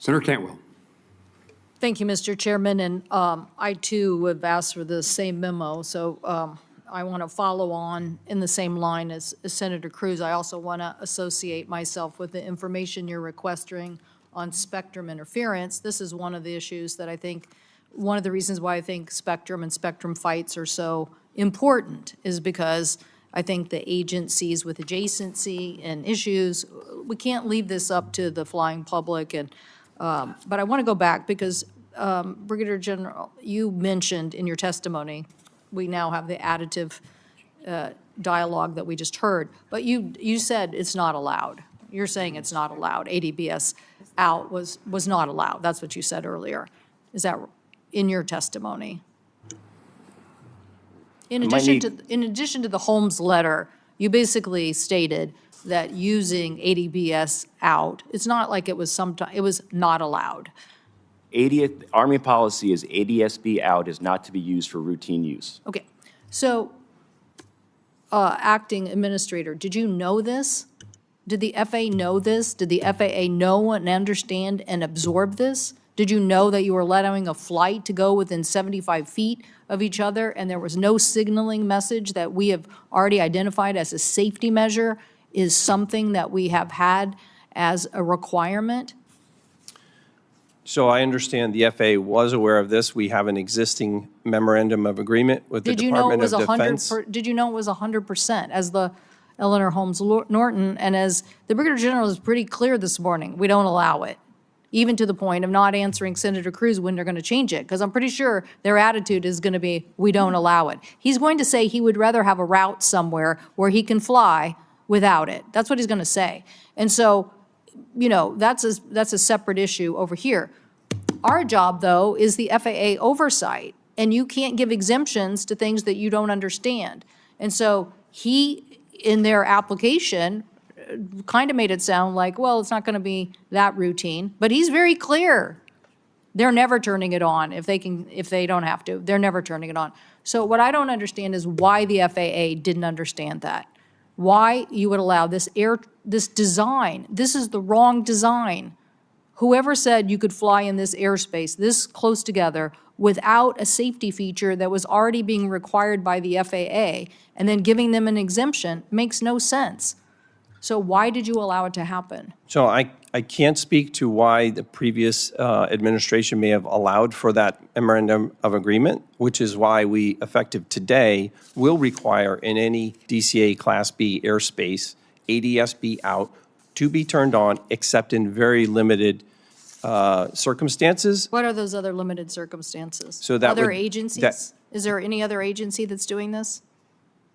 Senator Cantwell. Thank you, Mr. Chairman, and I too have asked for the same memo, so I want to follow on in the same line as Senator Cruz. I also want to associate myself with the information you're requesting on spectrum interference. This is one of the issues that I think, one of the reasons why I think spectrum and spectrum fights are so important is because I think the agencies with adjacency and issues, we can't leave this up to the flying public. And but I want to go back because Brigadier General, you mentioned in your testimony, we now have the additive dialogue that we just heard, but you said it's not allowed. You're saying it's not allowed. ADBS out was not allowed. That's what you said earlier. Is that in your testimony? In addition to the Holmes letter, you basically stated that using ADBS out, it's not like it was it was not allowed. Army policy is ADSB out is not to be used for routine use. Okay, so acting administrator, did you know this? Did the FAA know this? Did the FAA know and understand and absorb this? Did you know that you were allowing a flight to go within 75 feet of each other and there was no signaling message that we have already identified as a safety measure is something that we have had as a requirement? So I understand the FAA was aware of this. We have an existing memorandum of agreement with the Department of Defense. Did you know it was 100% as the Eleanor Holmes Norton and as the Brigadier General is pretty clear this morning, we don't allow it, even to the point of not answering Senator Cruz when they're going to change it, because I'm pretty sure their attitude is going to be, we don't allow it. He's going to say he would rather have a route somewhere where he can fly without it. That's what he's going to say. And so, you know, that's a separate issue over here. Our job, though, is the FAA oversight, and you can't give exemptions to things that you don't understand. And so he, in their application, kind of made it sound like, well, it's not going to be that routine, but he's very clear. They're never turning it on if they don't have to. They're never turning it on. So what I don't understand is why the FAA didn't understand that. Why you would allow this design. This is the wrong design. Whoever said you could fly in this airspace this close together without a safety feature that was already being required by the FAA and then giving them an exemption makes no sense. So why did you allow it to happen? So I can't speak to why the previous administration may have allowed for that memorandum of agreement, which is why we, effective today, will require in any DCA Class B airspace, ADSB out to be turned on, except in very limited circumstances. What are those other limited circumstances? So that other would, agencies? Is there any other agency that's doing this?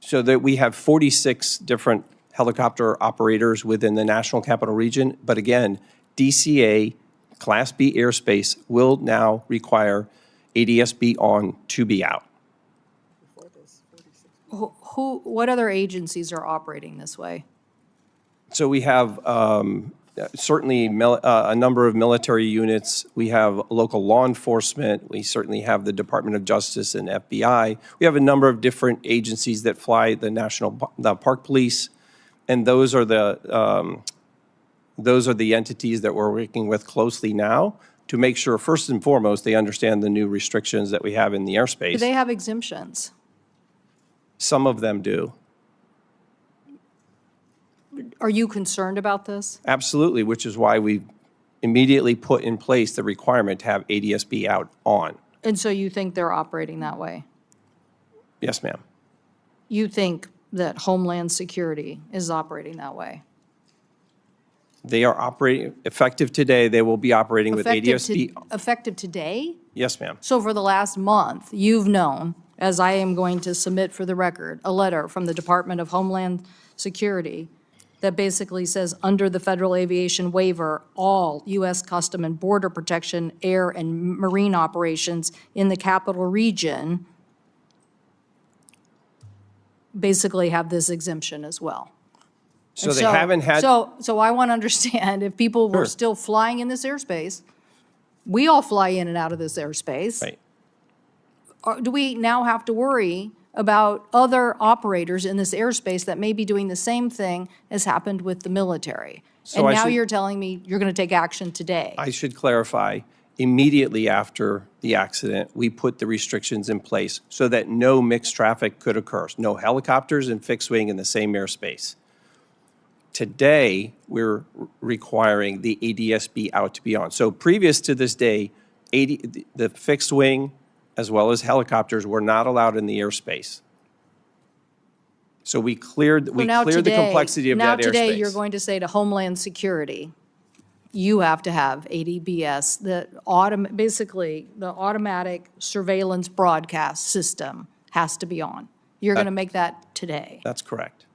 So that we have 46 different helicopter operators within the National Capital Region. But again, DCA Class B airspace will now require ADSB on to be out. What other agencies are operating this way? So we have certainly a number of military units. We have local law enforcement. We certainly have the Department of Justice and FBI. We have a number of different agencies that fly the Park Police, and those are the entities that we're working with closely now to make sure, first and foremost, they understand the new restrictions that we have in the airspace. Do they have exemptions? Some of them do. Are you concerned about this? Absolutely, which is why we immediately put in place the requirement to have ADSB out on. And so you think they're operating that way? Yes, ma'am. You think that Homeland Security is operating that way? They are operating, effective today, they will be operating with ADSB. Effective today? Yes, ma'am. So for the last month, you've known, as I am going to submit for the record, a letter from the Department of Homeland Security that basically says, under the Federal Aviation Waiver, all U.S. Custom and Border Protection, air and marine operations in the capital region basically have this exemption as well. So they haven't had. So I want to understand if people were still flying in this airspace, we all fly in and out of this airspace. Right. Do we now have to worry about other operators in this airspace that may be doing the same thing as happened with the military? So And I now should- you're telling me you're going to take action today. I should clarify, immediately after the accident, we put the restrictions in place so that no mixed traffic could occur. No helicopters and fixed wing in the same airspace. Today, we're requiring the ADS-B out to be on. So previous to this day, the fixed wing as well as helicopters were not allowed in the airspace. So we cleared So now the today- complexity of that airspace. Now today, you're going to say to Homeland Security, you have to have ADBS, basically, the automatic surveillance broadcast system has to be on. You're going to make that today. That's correct.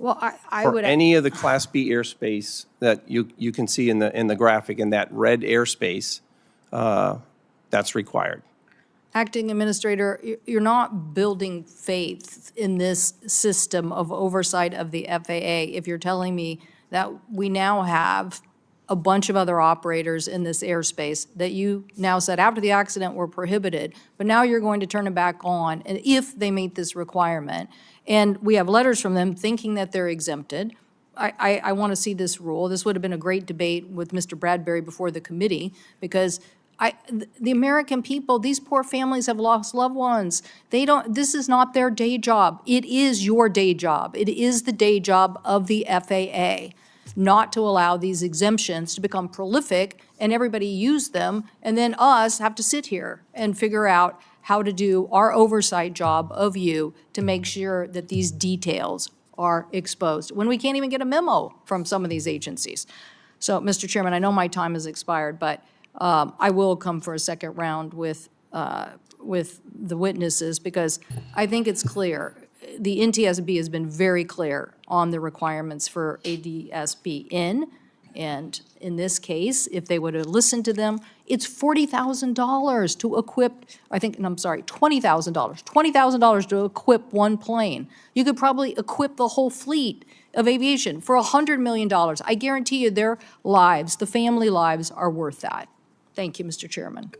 Well, I For would. any of the Class B airspace that you can see in the graphic, in that red airspace, that's required. Acting Administrator, you're not building faith in this system of oversight of the FAA if you're telling me that we now have a bunch of other operators in this airspace that you now said after the accident were prohibited, but now you're going to turn it back on, and if they meet this requirement. And we have letters from them thinking that they're exempted. I want to see this rule. This would have been a great debate with Mr. Bradbury before the committee, because the American people, these poor families have lost loved ones. This is not their day job. It is your day job. It is the day job of the FAA not to allow these exemptions to become prolific and everybody use them, and then us have to sit here and figure out how to do our oversight job of you to make sure that these details are exposed, when we can't even get a memo from some of these agencies. So, Mr. Chairman, I know my time has expired, but I will come for a second round with the witnesses, because I think it's clear. The NTSB has been very clear on the requirements for ADS-B in, and in this case, if they would have listened to them, it's $40,000 to equip, $20,000 to equip one plane. You could probably equip the whole fleet of aviation for $100 million. I guarantee you their lives, the family lives, are worth that. Thank you, Mr. Chairman.